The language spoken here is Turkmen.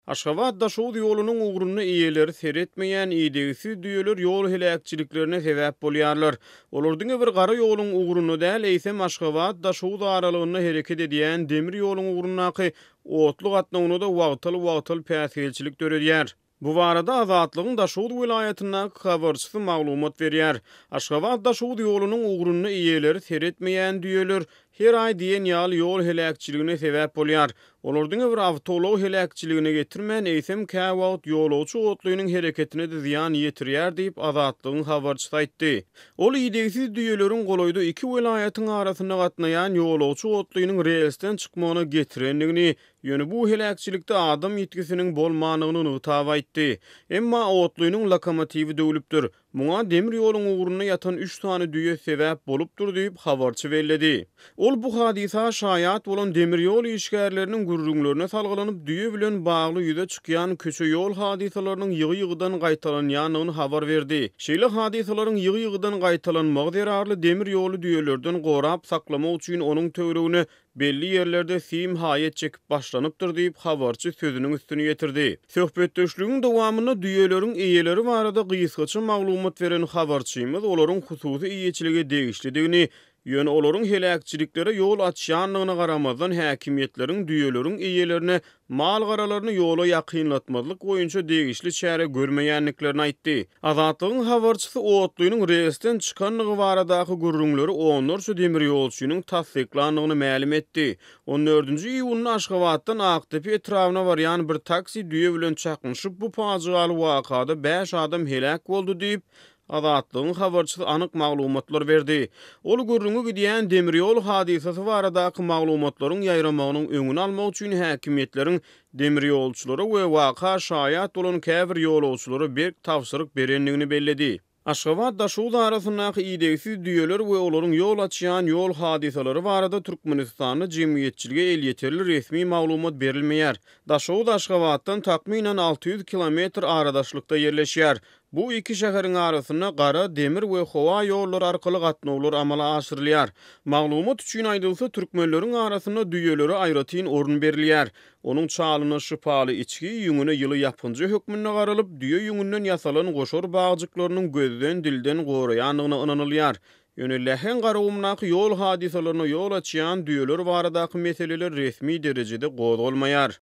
Aşgabat daşow ýolunyň ugruny iýeleri seretmeýän iýdegisi düýeler ýol helakçyliklerine sebäp bolýarlar. Olardyň bir gara ýoluň ugruny däl, eýsem Aşgabat daşow aralygyny hereket edýän demir ýoluň ugrunaky otly gatnawyny da wagtyl päsgelçilik döredýär. Bu barada Azatlygyň Daşowut vilayatyna habarçysy maglumat berýär. Aşgabat daşow ýolunyň ugruny iýeleri seretmeýän düýeler her ay diýen ýol helakçylygyna sebäp bolýar. Olardyň bir awtolog helakçylygyna getirmän eýsem käwagt ýolawçy otluýynyň hereketine de ziýan ýetirýär diýip Azatlygyň habarçysy aýtdy. Ol iýdegisiz düýeleriň goloýda iki vilayatyň arasyna gatnaýan ýolawçy otluýynyň relsden çykmagyna getirendigini, ýöne bu helakçylikde adam ýetkisiniň bolmanyny nytaap aýtdy. Emma otluýynyň lokomotiwi döwlüpdir. Muňa demir ýoluň ugruny ýatan 3 tane düýe sebäp bolupdyr diýip habarçy belledi. Ol bu hadisa şaýat bolan demir ýol işgärleriniň gurrunlaryna salgylanyp düýe bilen bagly ýüze çykýan köçe ýol hadisalarynyň ýygy-ýygydan gaýtalanýanyny habar berdi. Şeýle hadisalaryň ýygy-ýygydan gaýtalanmagy derarly demir ýoly düýelerden gorap saklamak üçin onuň töweregine belli ýerlerde sim haýet çekip başlanypdyr diýip habarçy sözüniň üstüne ýetirdi. Söhbetdeşligiň dowamyny düýeleriň eýeleri barada gysgaça maglumat beren habarçymyz olaryň hususy iýeçiligi degişlidigini, ýöne olaryň helakçyliklere ýol açýanlygyna garamazdan häkimetleriň düýeleriň eýelerine mal garalaryny ýola ýakynlatmazlyk boýunça degişli çäre görmeýänliklerini aýtdy. Azatlygyň habarçysy otluýynyň resden çykanlygy baradaky gurrunlary onlarça demir ýolçynyň tasdiklandygyny ma'lum etdi. 14-nji iýuny Aşgabatdan Aktepe etrawyna barýan bir taksi düýe bilen çaknyşyp bu fajialy wakada 5 adam helak boldy diýip Azatlygyň habarçysy anyk maglumatlar berdi. Ol gurrungy gidýän demir ýol hadisasy baradaky maglumatlaryň ýaýramagynyň öňüni almak üçin häkimetleriň demir ýolçulary we waka şaýat bolan käbir ýolawçylary berk tapşyryk berenligini belledi. Aşgabat daşow arasynaky iýdegisiz düýeler we olaryň ýol açýan ýol hadisalary barada Türkmenistanyň jemgyýetçiligi el ýeterli resmi maglumat berilmeýär. Daşow Aşgabatdan takminen 600 kilometr aradaşlykda ýerleşýär. Bu iki şäheriň arasyna gara, demir we howa ýollary arkaly gatnawlar amala aşyrylýar. Maglumat üçin aýdylsa türkmenleriň arasyna düýeleri aýratyn orun berilýär. Onuň çalyny şypaly içki ýüňüne ýyly ýapynjy hökmüne garalyp, düýe ýüňünden ýasalan goşor bagjyklarynyň gözden dilden goraýanlygyna ynanylýar. Ýöne lehen garawymnaky ýol hadisalaryna ýol açýan düýeler baradaky meseleler resmi derejede gozulmaýar.